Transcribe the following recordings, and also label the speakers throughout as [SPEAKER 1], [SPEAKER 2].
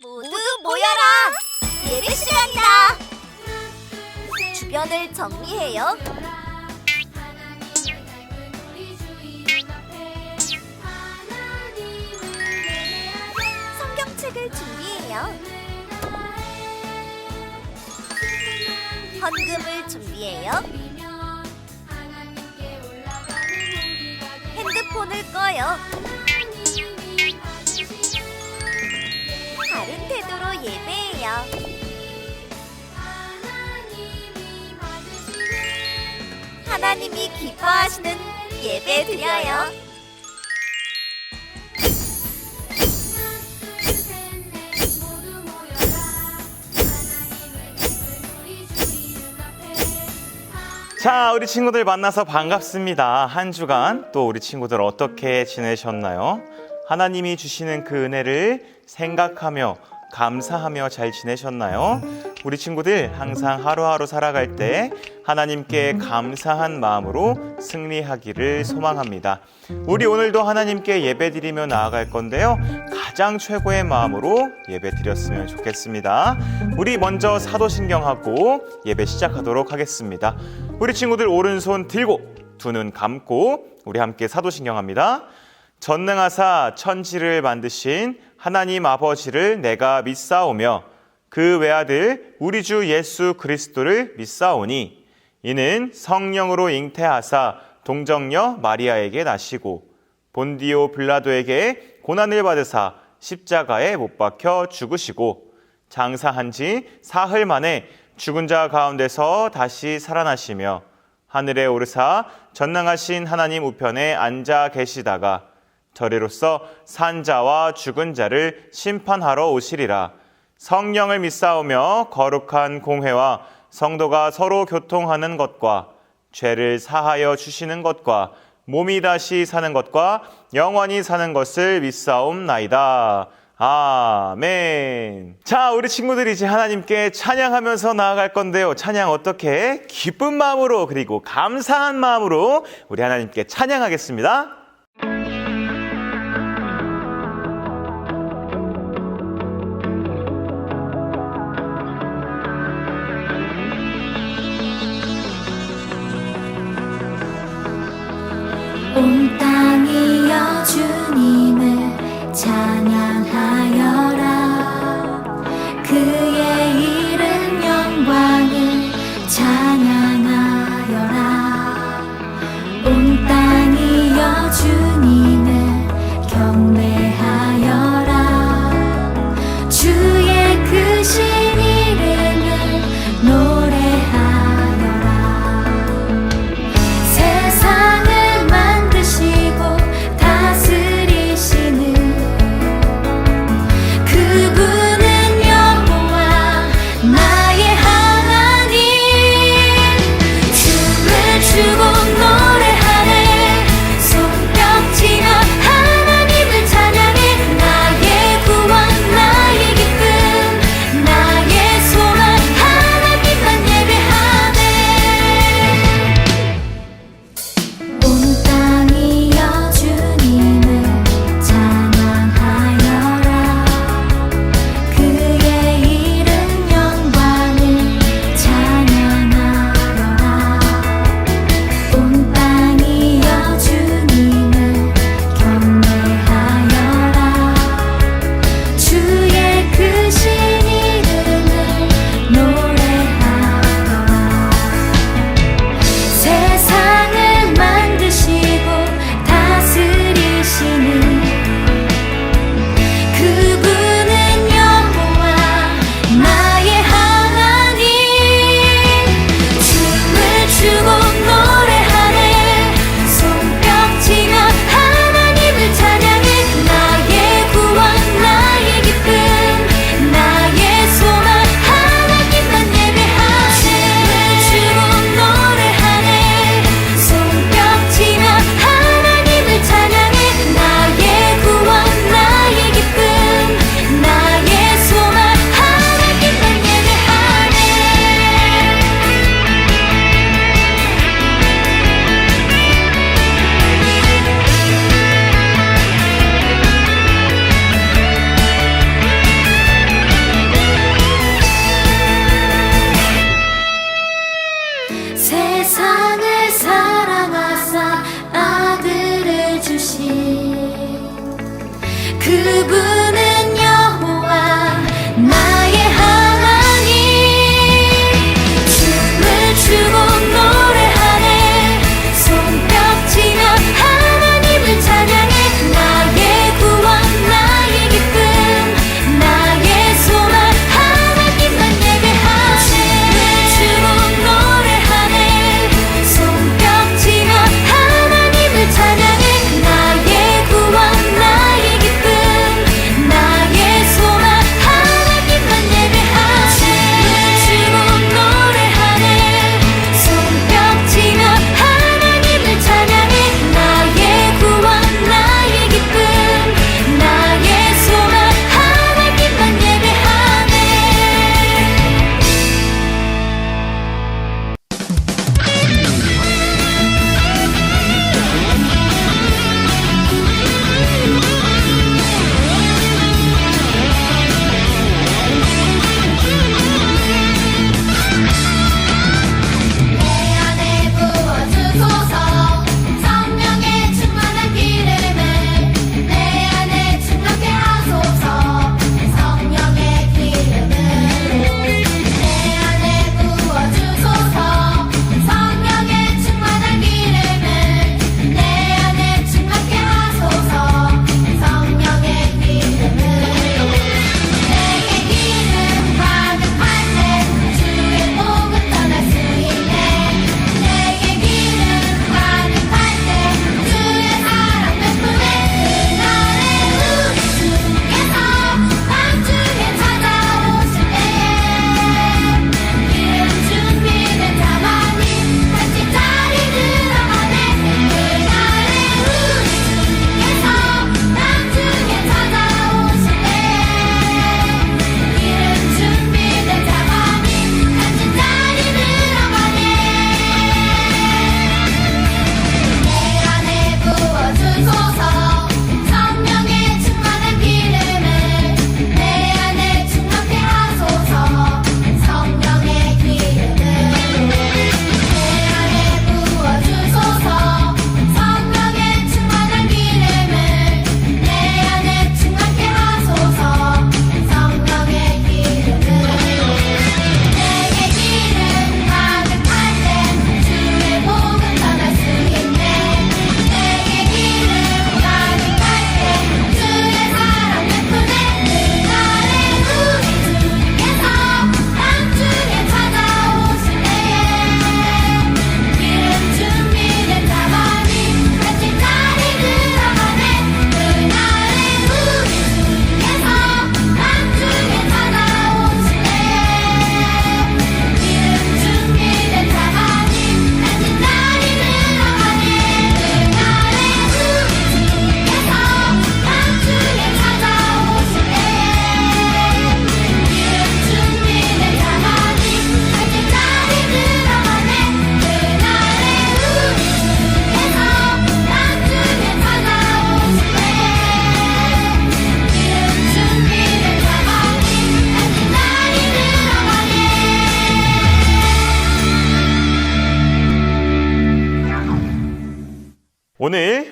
[SPEAKER 1] 모두 모여라! 예배 시간이다! 주변을 정리해요. 성경책을 준비해요. 헌금을 준비해요. 핸드폰을 꺼요. 바른 태도로 예배해요. 하나님이 기뻐하시는 예배 드려요.
[SPEAKER 2] 자, 우리 친구들 만나서 반갑습니다. 한 주간 또 우리 친구들 어떻게 지내셨나요? 하나님이 주시는 그 은혜를 생각하며 감사하며 잘 지내셨나요? 우리 친구들 항상 하루하루 살아갈 때 하나님께 감사한 마음으로 승리하기를 소망합니다. 우리 오늘도 하나님께 예배드리며 나아갈 건데요. 가장 최고의 마음으로 예배드렸으면 좋겠습니다. 우리 먼저 사도신경하고 예배 시작하도록 하겠습니다. 우리 친구들 오른손 들고 두 눈 감고 우리 함께 사도신경합니다. 전능하사 천지를 만드신 하나님 아버지를 내가 믿사오며 그 외아들 우리 주 예수 그리스도를 믿사오니 이는 성령으로 잉태하사 동정녀 마리아에게 나시고 본디오 빌라도에게 고난을 받으사 십자가에 못 박혀 죽으시고 장사한 지 사흘 만에 죽은 자 가운데서 다시 살아나시며 하늘에 오르사 전능하신 하나님 우편에 앉아 계시다가 저리로서 산 자와 죽은 자를 심판하러 오시리라. 성령을 믿사오며 거룩한 공회와 성도가 서로 교통하는 것과 죄를 사하여 주시는 것과 몸이 다시 사는 것과 영원히 사는 것을 믿사옵나이다. 아멘. 자, 우리 친구들이 이제 하나님께 찬양하면서 나아갈 건데요. 찬양 어떻게? 기쁜 마음으로 그리고 감사한 마음으로 우리 하나님께 찬양하겠습니다.
[SPEAKER 3] 온 땅이여 주님을 찬양하여라. 그의 이름 영광을 찬양하여라. 온 땅이여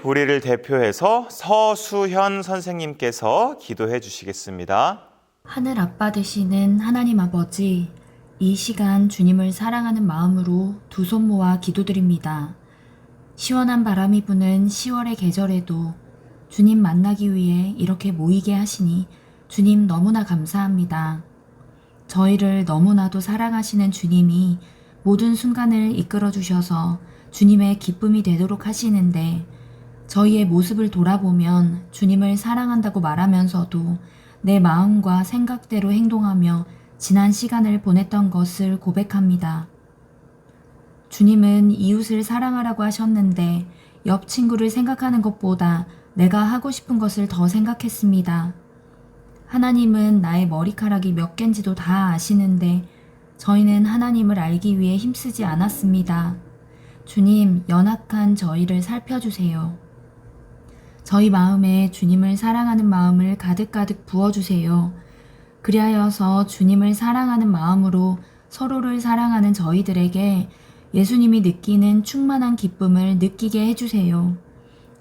[SPEAKER 2] 우리를 대표해서 서수현 선생님께서 기도해 주시겠습니다.
[SPEAKER 4] 하늘 아빠 되시는 하나님 아버지, 이 시간 주님을 사랑하는 마음으로 두 손 모아 기도드립니다. 시원한 바람이 부는 10월의 계절에도 주님 만나기 위해 이렇게 모이게 하시니 주님 너무나 감사합니다. 저희를 너무나도 사랑하시는 주님이 모든 순간을 이끌어 주셔서 주님의 기쁨이 되도록 하시는데, 저희의 모습을 돌아보면 주님을 사랑한다고 말하면서도 내 마음과 생각대로 행동하며 지난 시간을 보냈던 것을 고백합니다. 주님은 이웃을 사랑하라고 하셨는데 옆 친구를 생각하는 것보다 내가 하고 싶은 것을 더 생각했습니다. 하나님은 나의 머리카락이 몇 개인지도 다 아시는데 저희는 하나님을 알기 위해 힘쓰지 않았습니다. 주님, 연약한 저희를 살펴주세요. 저희 마음에 주님을 사랑하는 마음을 가득가득 부어주세요. 그리하여서 주님을 사랑하는 마음으로 서로를 사랑하는 저희들에게 예수님이 느끼는 충만한 기쁨을 느끼게 해주세요.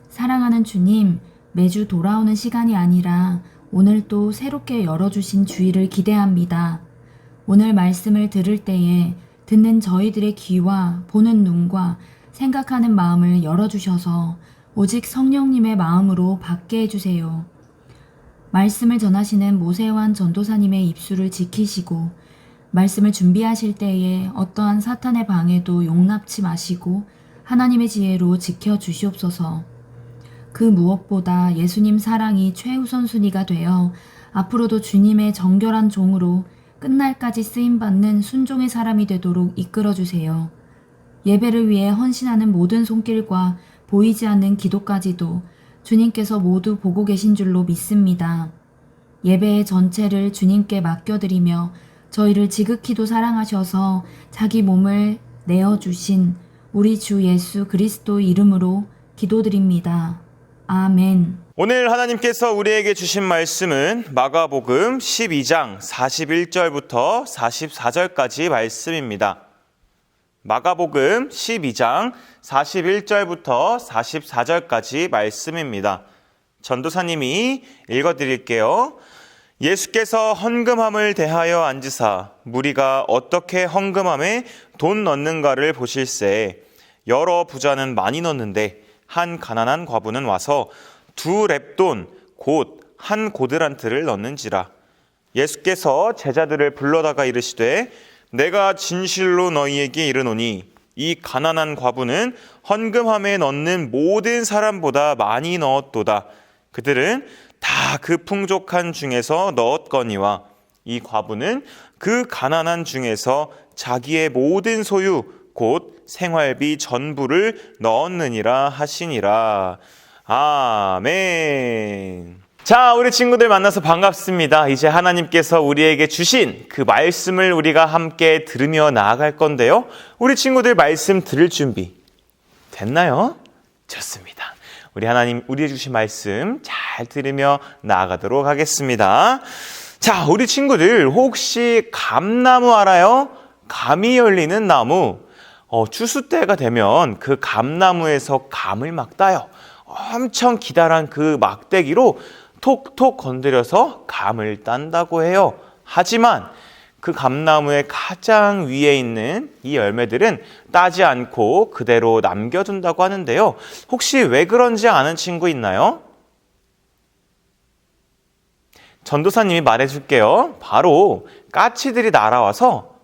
[SPEAKER 4] 사랑하는 주님, 매주 돌아오는 시간이 아니라 오늘 또 새롭게 열어주신 주의를 기대합니다. 오늘 말씀을 들을 때에 듣는 저희들의 귀와 보는 눈과 생각하는 마음을 열어주셔서 오직 성령님의 마음으로 받게 해주세요. 말씀을 전하시는 모세환 전도사님의 입술을 지키시고 말씀을 준비하실 때에 어떠한 사탄의 방해도 용납치 마시고 하나님의 지혜로 지켜주시옵소서. 그 무엇보다 예수님 사랑이 최우선 순위가 되어 앞으로도 주님의 정결한 종으로 끝날까지 쓰임받는 순종의 사람이 되도록 이끌어주세요. 예배를 위해 헌신하는 모든 손길과 보이지 않는 기도까지도 주님께서 모두 보고 계신 줄로 믿습니다. 예배의 전체를 주님께 맡겨드리며 저희를 지극히도 사랑하셔서 자기 몸을 내어주신 우리 주 예수 그리스도 이름으로 기도드립니다. 아멘.
[SPEAKER 2] 오늘 하나님께서 우리에게 주신 말씀은 마가복음 12장 41절부터 44절까지 말씀입니다. 마가복음 12장 41절부터 44절까지 말씀입니다. 전도사님이 읽어드릴게요. 예수께서 헌금함을 대하여 앉으사 무리가 어떻게 헌금함에 돈 넣는가를 보실세. 여러 부자는 많이 넣는데 한 가난한 과부는 와서 2렙돈 곧 한 고드란트를 넣는지라. 예수께서 제자들을 불러다가 이르시되 내가 진실로 너희에게 이르노니 이 가난한 과부는 헌금함에 넣는 모든 사람보다 많이 넣었도다. 그들은 다 그 풍족한 중에서 넣었거니와 이 과부는 그 가난한 중에서 자기의 모든 소유 곧 생활비 전부를 넣었느니라 하시니라. 아멘. 자, 우리 친구들 만나서 반갑습니다. 이제 하나님께서 우리에게 주신 그 말씀을 우리가 함께 들으며 나아갈 건데요. 우리 친구들 말씀 들을 준비 됐나요? 좋습니다. 우리 하나님, 우리의 주신 말씀 잘 들으며 나아가도록 하겠습니다. 자, 우리 친구들 혹시 감나무 알아요? 감이 열리는 나무. 추수 때가 되면 그 감나무에서 감을 막 따요. 엄청 기다란 그 막대기로 톡톡 건드려서 감을 딴다고 해요. 하지만 그 감나무의 가장 위에 있는 이 열매들은 따지 않고 그대로 남겨둔다고 하는데요. 혹시 왜 그런지 아는 친구 있나요? 전도사님이 말해줄게요. 바로 까치들이 날아와서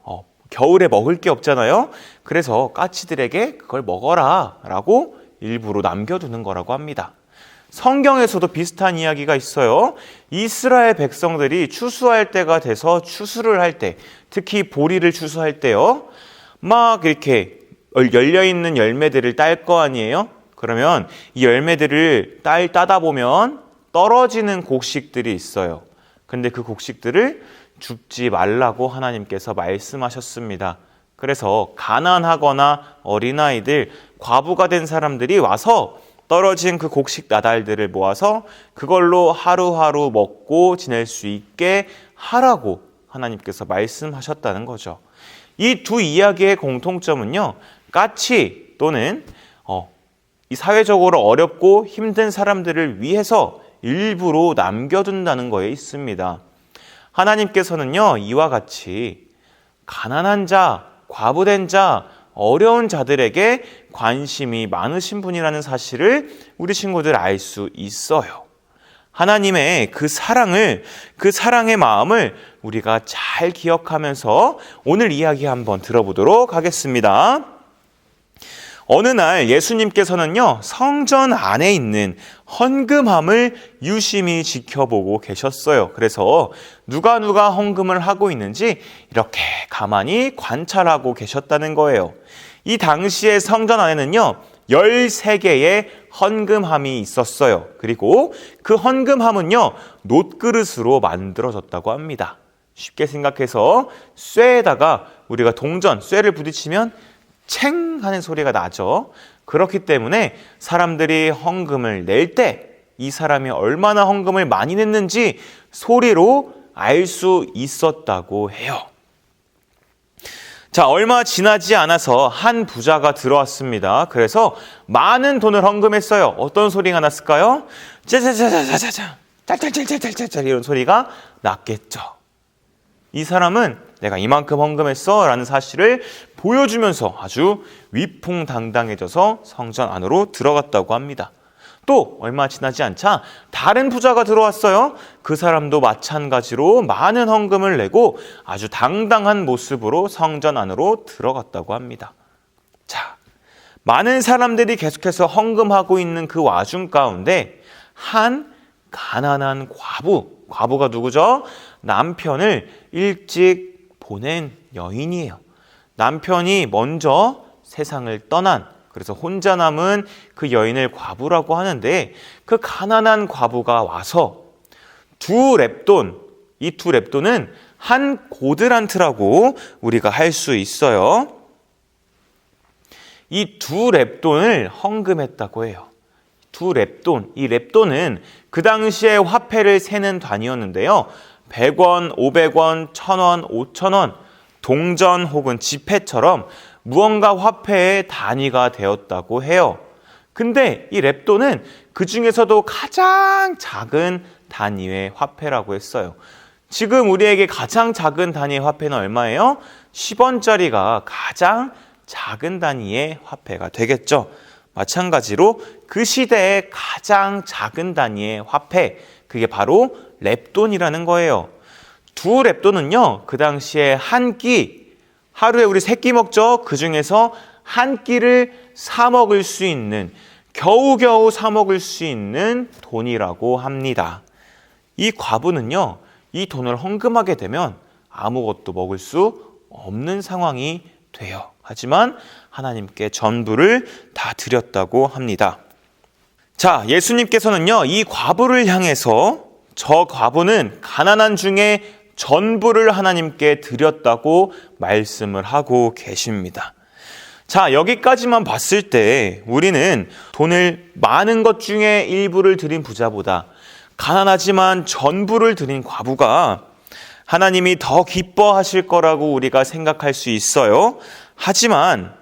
[SPEAKER 2] 겨울에 먹을 게 없잖아요. 그래서 까치들에게 그걸 먹어라 라고 일부러 남겨두는 거라고 합니다. 성경에서도 비슷한 이야기가 있어요. 이스라엘 백성들이 추수할 때가 돼서 추수를 할 때, 특히 보리를 추수할 때요, 막 이렇게 열려있는 열매들을 딸 거 아니에요? 그러면 이 열매들을 따다 보면 떨어지는 곡식들이 있어요. 근데 그 곡식들을 줍지 말라고 하나님께서 말씀하셨습니다. 그래서 가난하거나 어린아이들, 과부가 된 사람들이 와서 떨어진 그 곡식 나달들을 모아서 그걸로 하루하루 먹고 지낼 수 있게 하라고 하나님께서 말씀하셨다는 거죠. 이 두 이야기의 공통점은요, 까치 또는 이 사회적으로 어렵고 힘든 사람들을 위해서 일부러 남겨둔다는 거에 있습니다. 하나님께서는요, 이와 같이 가난한 자, 과부된 자, 어려운 자들에게 관심이 많으신 분이라는 사실을 우리 친구들 알 수 있어요. 하나님의 그 사랑의 마음을 우리가 잘 기억하면서 오늘 이야기 한번 들어보도록 하겠습니다. 어느 날 예수님께서는요, 성전 안에 있는 헌금함을 유심히 지켜보고 계셨어요. 그래서 누가 헌금을 하고 있는지 이렇게 가만히 관찰하고 계셨다는 거예요. 이 당시에 성전 안에는요, 13개의 헌금함이 있었어요. 그리고 그 헌금함은요, 놋그릇으로 만들어졌다고 합니다. 쉽게 생각해서 쇠에다가 우리가 쇠를 부딪히면 챙 하는 소리가 나죠. 그렇기 때문에 사람들이 헌금을 낼 때 이 사람이 얼마나 헌금을 많이 냈는지 소리로 알 수 있었다고 해요. 자, 얼마 지나지 않아서 한 부자가 들어왔습니다. 그래서 많은 돈을 헌금했어요. 어떤 소리가 났을까요? 짜자자자자자, 짤짤짤짤짤짤 이런 소리가 났겠죠. 이 사람은 내가 이만큼 헌금했어 라는 사실을 보여주면서 아주 위풍당당해져서 성전 안으로 들어갔다고 합니다. 또 얼마 지나지 않자 다른 부자가 들어왔어요. 그 사람도 마찬가지로 많은 헌금을 내고 아주 당당한 모습으로 성전 안으로 들어갔다고 합니다. 자, 많은 사람들이 계속해서 헌금하고 있는 그 와중 가운데 한 가난한 과부가 누구죠? 남편을 일찍 보낸 여인이에요. 남편이 먼저 세상을 떠난, 그래서 혼자 남은 그 여인을 과부라고 하는데, 그 가난한 과부가 와서 이 두 렙돈은 한 고드란트라고 우리가 할 수 있어요. 이 두 렙돈을 헌금했다고 해요. 이 렙돈은 그 당시에 화폐를 세는 단위였는데요. 100원, 500원, 1000원, 5000원, 동전 혹은 지폐처럼 무언가 화폐의 단위가 되었다고 해요. 근데 이 렙돈은 그 중에서도 가장 작은 단위의 화폐라고 했어요. 지금 우리에게 가장 작은 단위의 화폐는 얼마예요? 10원짜리가 가장 작은 단위의 화폐가 되겠죠. 마찬가지로 그 시대의 가장 작은 단위의 화폐, 그게 바로 렙돈이라는 거예요. 두 렙돈은요, 그 당시에 한 끼, 하루에 우리 3끼 먹죠. 그 중에서 한 끼를 사 먹을 수 있는, 겨우겨우 사 먹을 수 있는 돈이라고 합니다. 이 과부는요, 이 돈을 헌금하게 되면 아무것도 먹을 수 없는 상황이 돼요. 하지만 하나님께 전부를 다 드렸다고 합니다. 자, 예수님께서는요, 이 과부를 향해서 저 과부는 가난한 중에 전부를 하나님께 드렸다고 말씀을 하고 계십니다. 자, 여기까지만 봤을 때 우리는 돈을 많은 것 중에 일부를 드린 부자보다 가난하지만 전부를 드린 과부가 하나님이 더 기뻐하실 거라고 우리가 생각할 수 있어요. 하지만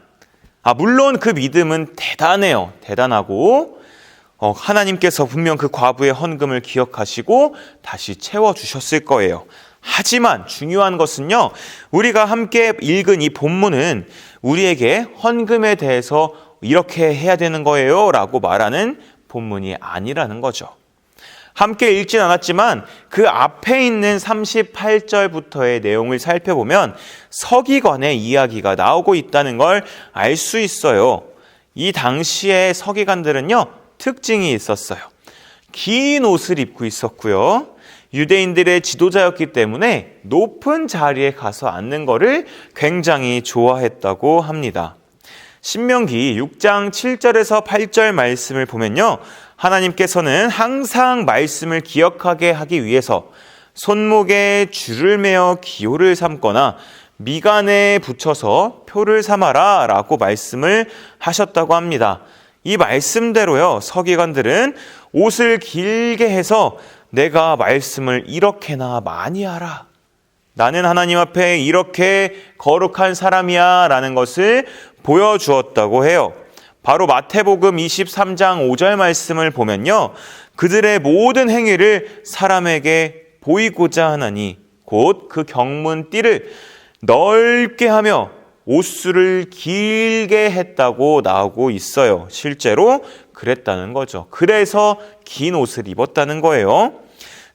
[SPEAKER 2] 물론 그 믿음은 대단하고 하나님께서 분명 그 과부의 헌금을 기억하시고 다시 채워주셨을 거예요. 하지만 중요한 것은요, 우리가 함께 읽은 이 본문은 우리에게 헌금에 대해서 이렇게 해야 되는 거예요 라고 말하는 본문이 아니라는 거죠. 함께 읽진 않았지만 그 앞에 있는 38절부터의 내용을 살펴보면 서기관의 이야기가 나오고 있다는 걸 알 수 있어요. 이 당시의 서기관들은요, 특징이 있었어요. 긴 옷을 입고 있었고요. 유대인들의 지도자였기 때문에 높은 자리에 가서 앉는 것을 굉장히 좋아했다고 합니다. 신명기 6장 7절에서 8절 말씀을 보면요, 하나님께서는 항상 말씀을 기억하게 하기 위해서 손목에 줄을 매어 기호를 삼거나 미간에 붙여서 표를 삼아라 라고 말씀을 하셨다고 합니다. 이 말씀대로요, 서기관들은 옷을 길게 해서 내가 말씀을 이렇게나 많이 하라, 나는 하나님 앞에 이렇게 거룩한 사람이야 라는 것을 보여주었다고 해요. 바로 마태복음 23장 5절 말씀을 보면요. 그들의 모든 행위를 사람에게 보이고자 하나니 곧 그 경문띠를 넓게 하며 옷수를 길게 했다고 나오고 있어요. 실제로 그랬다는 거죠. 그래서 긴 옷을 입었다는 거예요.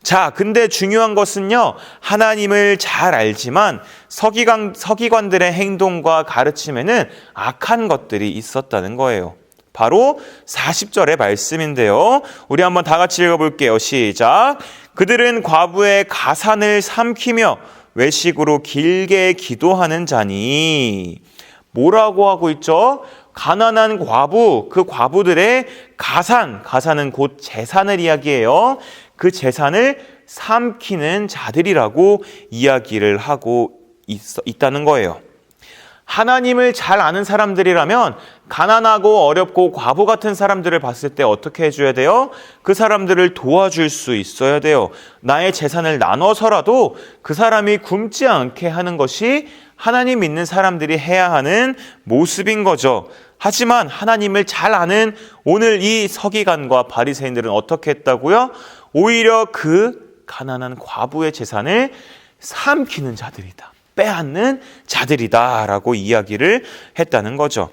[SPEAKER 2] 자, 근데 중요한 것은요, 하나님을 잘 알지만 서기관들의 행동과 가르침에는 악한 것들이 있었다는 거예요. 바로 40절의 말씀인데요. 우리 한번 다 같이 읽어볼게요. 시작. 그들은 과부의 가산을 삼키며 외식으로 길게 기도하는 자니. 뭐라고 하고 있죠? 가난한 과부, 그 과부들의 가산은 곧 재산을 이야기해요. 그 재산을 삼키는 자들이라고 이야기를 하고 있다는 거예요. 하나님을 잘 아는 사람들이라면 가난하고 어렵고 과부 같은 사람들을 봤을 때 어떻게 해줘야 돼요? 그 사람들을 도와줄 수 있어야 돼요. 나의 재산을 나눠서라도 그 사람이 굶지 않게 하는 것이 하나님 믿는 사람들이 해야 하는 모습인 거죠. 하지만 하나님을 잘 아는 오늘 이 서기관과 바리새인들은 어떻게 했다고요? 오히려 그 가난한 과부의 재산을 삼키는 자들이다. 빼앗는 자들이다라고 이야기를 했다는 거죠.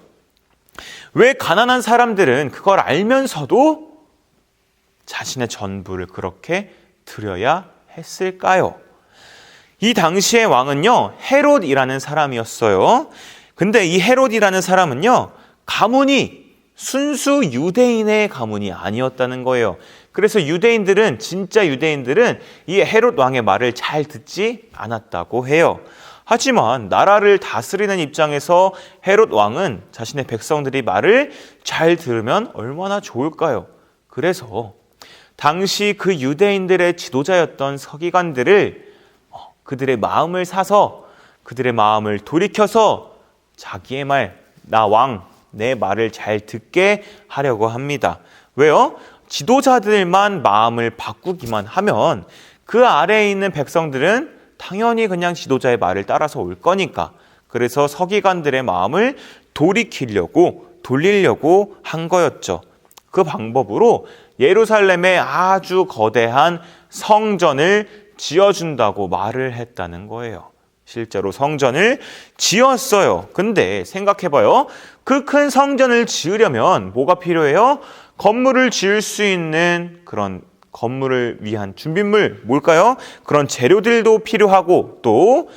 [SPEAKER 2] 왜 가난한 사람들은 그걸 알면서도 자신의 전부를 그렇게 드려야 했을까요? 이 당시의 왕은요, 헤롯이라는 사람이었어요. 근데 이 헤롯이라는 사람은요, 가문이 순수 유대인의 가문이 아니었다는 거예요. 그래서 진짜 유대인들은 이 헤롯 왕의 말을 잘 듣지 않았다고 해요. 하지만 나라를 다스리는 입장에서 헤롯 왕은 자신의 백성들이 말을 잘 들으면 얼마나 좋을까요? 그래서 당시 그 유대인들의 지도자였던 서기관들을 그들의 마음을 사서 그들의 마음을 돌이켜서 자기의 말, 나 왕, 내 말을 잘 듣게 하려고 합니다. 왜요? 지도자들만 마음을 바꾸기만 하면 그 아래에 있는 백성들은 당연히 그냥 지도자의 말을 따라서 올 거니까. 그래서 서기관들의 마음을 돌리려고 한 거였죠. 그 방법으로 예루살렘에 아주 거대한 성전을 지어준다고 말을 했다는 거예요. 실제로 성전을 지었어요. 근데 생각해봐요. 그 큰 성전을 지으려면 뭐가 필요해요? 건물을 지을 수 있는 그런 건물을 위한 준비물, 뭘까요? 그런 재료들도 필요하고 또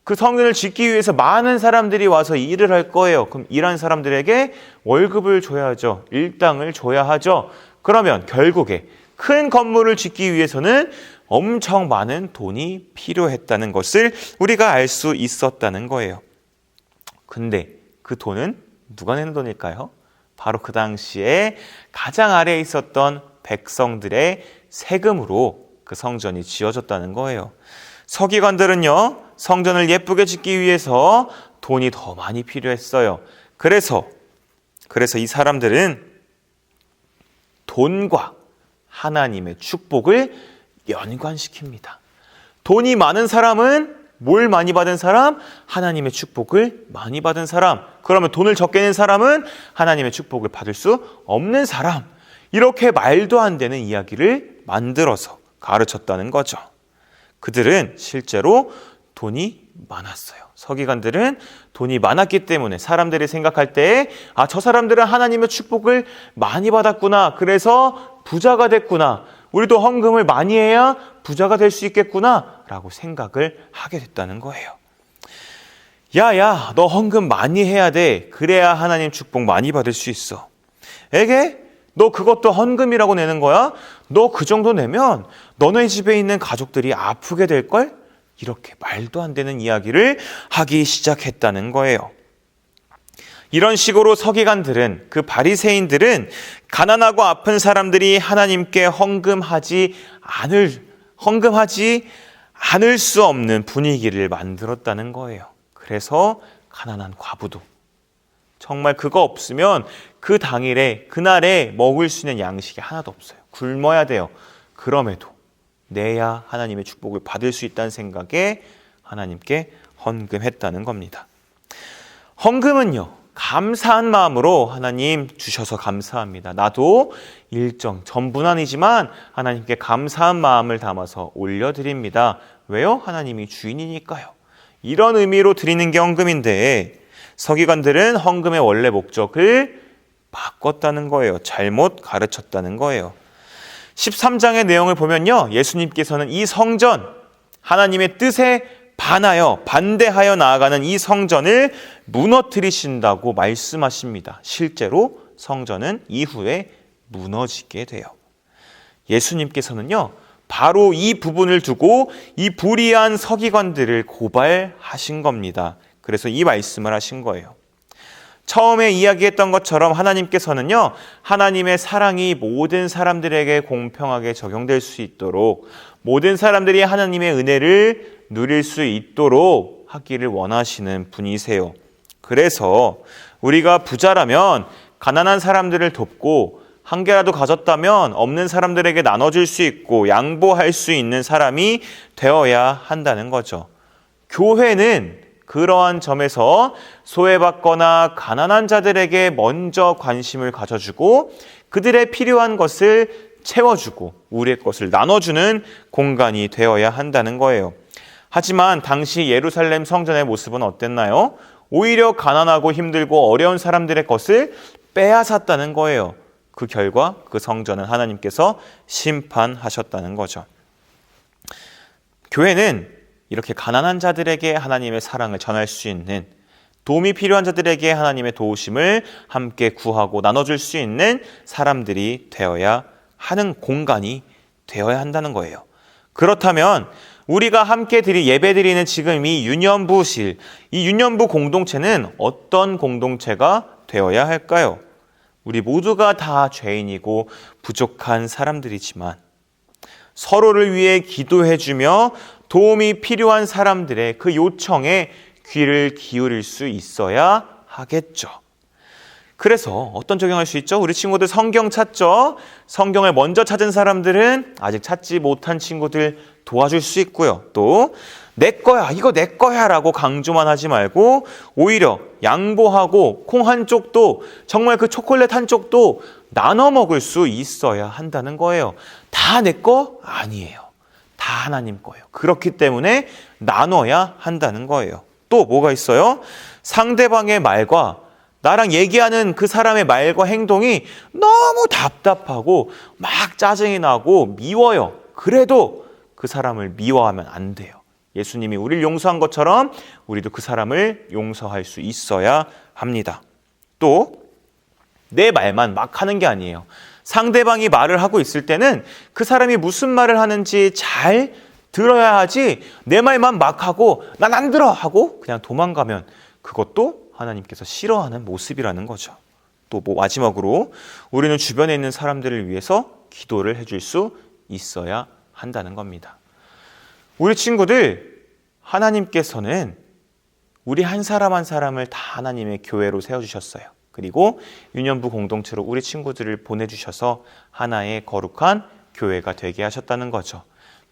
[SPEAKER 2] 그 성전을 짓기 위해서 많은 사람들이 와서 일을 할 거예요. 그럼 일한 사람들에게 월급을 줘야죠. 일당을 줘야 하죠. 그러면 결국에 큰 건물을 짓기 위해서는 엄청 많은 돈이 필요했다는 것을 우리가 알 수 있었다는 거예요. 근데 그 돈은 누가 내는 돈일까요? 바로 그 당시에 가장 아래에 있었던 백성들의 세금으로 그 성전이 지어졌다는 거예요. 서기관들은요, 성전을 예쁘게 짓기 위해서 돈이 더 많이 필요했어요. 그래서 이 사람들은 돈과 하나님의 축복을 연관시킵니다. 돈이 많은 사람은 뭘 많이 받은 사람? 하나님의 축복을 많이 받은 사람. 그러면 돈을 적게 낸 사람은 하나님의 축복을 받을 수 없는 사람. 이렇게 말도 안 되는 이야기를 만들어서 가르쳤다는 거죠. 그들은 실제로 돈이 많았어요. 서기관들은 돈이 많았기 때문에 사람들이 생각할 때 저 사람들은 하나님의 축복을 많이 받았구나. 그래서 부자가 됐구나. 우리도 헌금을 많이 해야 부자가 될 수 있겠구나 라고 생각을 하게 됐다는 거예요. 야야, 너 헌금 많이 해야 돼. 그래야 하나님 축복 많이 받을 수 있어. 에게? 너 그것도 헌금이라고 내는 거야? 너 그 정도 내면 너네 집에 있는 가족들이 아프게 될걸? 이렇게 말도 안 되는 이야기를 하기 시작했다는 거예요. 이런 식으로 서기관들은, 그 바리새인들은 가난하고 아픈 사람들이 하나님께 헌금하지 않을 수 없는 분위기를 만들었다는 거예요. 그래서 가난한 과부도 정말 그거 없으면 그 당일에, 그날에 먹을 수 있는 양식이 하나도 없어요. 굶어야 돼요. 그럼에도 내야 하나님의 축복을 받을 수 있다는 생각에 하나님께 헌금했다는 겁니다. 헌금은요, 감사한 마음으로 하나님 주셔서 감사합니다. 나도 일정 전부는 아니지만 하나님께 감사한 마음을 담아서 올려드립니다. 왜요? 하나님이 주인이니까요. 이런 의미로 드리는 게 헌금인데 서기관들은 헌금의 원래 목적을 바꿨다는 거예요. 잘못 가르쳤다는 거예요. 13장의 내용을 보면요, 예수님께서는 이 성전, 하나님의 뜻에 반대하여 나아가는 이 성전을 무너뜨리신다고 말씀하십니다. 실제로 성전은 이후에 무너지게 돼요. 예수님께서는요, 바로 이 부분을 두고 이 불의한 서기관들을 고발하신 겁니다. 그래서 이 말씀을 하신 거예요. 처음에 이야기했던 것처럼 하나님께서는요, 하나님의 사랑이 모든 사람들에게 공평하게 적용될 수 있도록, 모든 사람들이 하나님의 은혜를 누릴 수 있도록 하기를 원하시는 분이세요. 그래서 우리가 부자라면 가난한 사람들을 돕고 한 개라도 가졌다면 없는 사람들에게 나눠줄 수 있고 양보할 수 있는 사람이 되어야 한다는 거죠. 교회는 그러한 점에서 소외받거나 가난한 자들에게 먼저 관심을 가져주고 그들의 필요한 것을 채워주고 우리의 것을 나눠주는 공간이 되어야 한다는 거예요. 하지만 당시 예루살렘 성전의 모습은 어땠나요? 오히려 가난하고 힘들고 어려운 사람들의 것을 빼앗았다는 거예요. 그 결과 그 성전은 하나님께서 심판하셨다는 거죠. 교회는 이렇게 가난한 자들에게 하나님의 사랑을 전할 수 있는, 도움이 필요한 자들에게 하나님의 도우심을 함께 구하고 나눠줄 수 있는 사람들이 되어야 하는 공간이 되어야 한다는 거예요. 그렇다면 우리가 함께 예배드리는 지금 이 유년부실, 이 유년부 공동체는 어떤 공동체가 되어야 할까요? 우리 모두가 다 죄인이고 부족한 사람들이지만 서로를 위해 기도해주며 도움이 필요한 사람들의 그 요청에 귀를 기울일 수 있어야 하겠죠. 그래서 어떤 적용할 수 있죠? 우리 친구들 성경 찾죠? 성경을 먼저 찾은 사람들은 아직 찾지 못한 친구들 도와줄 수 있고요. 또 내 거야, 이거 내 거야 라고 강조만 하지 말고 오히려 양보하고 콩 한 쪽도, 정말 그 초콜릿 한 쪽도 나눠 먹을 수 있어야 한다는 거예요. 다 내 거? 아니에요. 다 하나님 거예요. 그렇기 때문에 나눠야 한다는 거예요. 또 뭐가 있어요? 상대방의 말과 나랑 얘기하는 그 사람의 말과 행동이 너무 답답하고 막 짜증이 나고 미워요. 그래도 그 사람을 미워하면 안 돼요. 예수님이 우리를 용서한 것처럼 우리도 그 사람을 용서할 수 있어야 합니다. 또 내 말만 막 하는 게 아니에요. 상대방이 말을 하고 있을 때는 그 사람이 무슨 말을 하는지 잘 들어야 하지, 내 말만 막 하고 난 안 들어 하고 그냥 도망가면 그것도 하나님께서 싫어하는 모습이라는 거죠. 또 마지막으로 우리는 주변에 있는 사람들을 위해서 기도를 해줄 수 있어야 한다는 겁니다. 우리 친구들, 하나님께서는 우리 한 사람 한 사람을 다 하나님의 교회로 세워주셨어요. 그리고 유년부 공동체로 우리 친구들을 보내주셔서 하나의 거룩한 교회가 되게 하셨다는 거죠.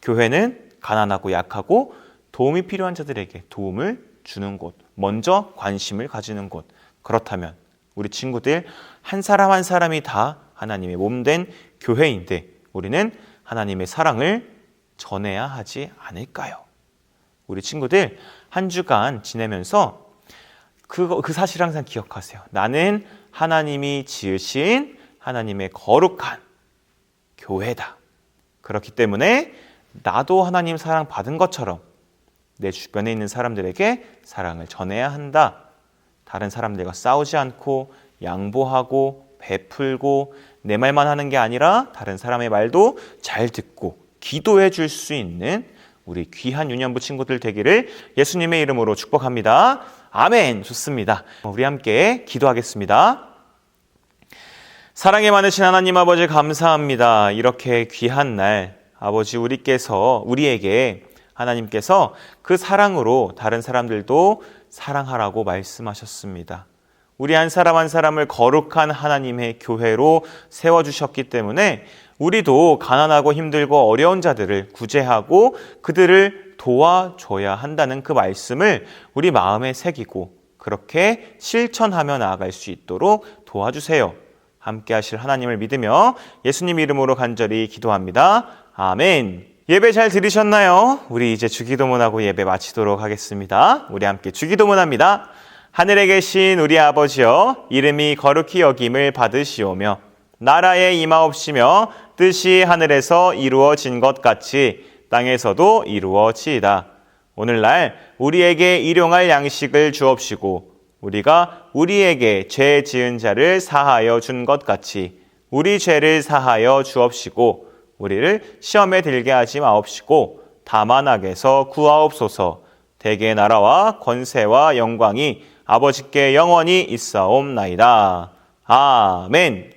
[SPEAKER 2] 교회는 가난하고 약하고 도움이 필요한 자들에게 도움을 주는 곳, 먼저 관심을 가지는 곳. 그렇다면 우리 친구들 한 사람 한 사람이 다 하나님의 몸된 교회인데 우리는 하나님의 사랑을 전해야 하지 않을까요? 우리 친구들 한 주간 지내면서 그 사실 항상 기억하세요. 나는 하나님이 지으신 하나님의 거룩한 교회다. 그렇기 때문에 나도 하나님 사랑 받은 것처럼 내 주변에 있는 사람들에게 사랑을 전해야 한다. 다른 사람들과 싸우지 않고 양보하고 베풀고 내 말만 하는 게 아니라 다른 사람의 말도 잘 듣고 기도해 줄 수 있는 우리 귀한 유년부 친구들 되기를 예수님의 이름으로 축복합니다. 아멘. 좋습니다. 우리 함께 기도하겠습니다. 사랑이 많으신 하나님 아버지 감사합니다. 이렇게 귀한 날 아버지 우리에게 하나님께서 그 사랑으로 다른 사람들도 사랑하라고 말씀하셨습니다. 우리 한 사람 한 사람을 거룩한 하나님의 교회로 세워주셨기 때문에 우리도 가난하고 힘들고 어려운 자들을 구제하고 그들을 도와줘야 한다는 그 말씀을 우리 마음에 새기고 그렇게 실천하며 나아갈 수 있도록 도와주세요. 함께 하실 하나님을 믿으며 예수님 이름으로 간절히 기도합니다. 아멘. 예배 잘 들으셨나요? 우리 이제 주기도문하고 예배 마치도록 하겠습니다. 우리 함께 주기도문합니다. 하늘에 계신 우리 아버지여, 이름이 거룩히 여김을 받으시오며 나라에 임하옵시며 뜻이 하늘에서 이루어진 것 같이 땅에서도 이루어지이다. 오늘날 우리에게 일용할 양식을 주옵시고 우리가 우리에게 죄 지은 자를 사하여 준 것 같이 우리 죄를 사하여 주옵시고 우리를 시험에 들게 하지 마옵시고 다만 악에서 구하옵소서. 대개 나라와 권세와 영광이 아버지께 영원히 있사옵나이다. 아멘.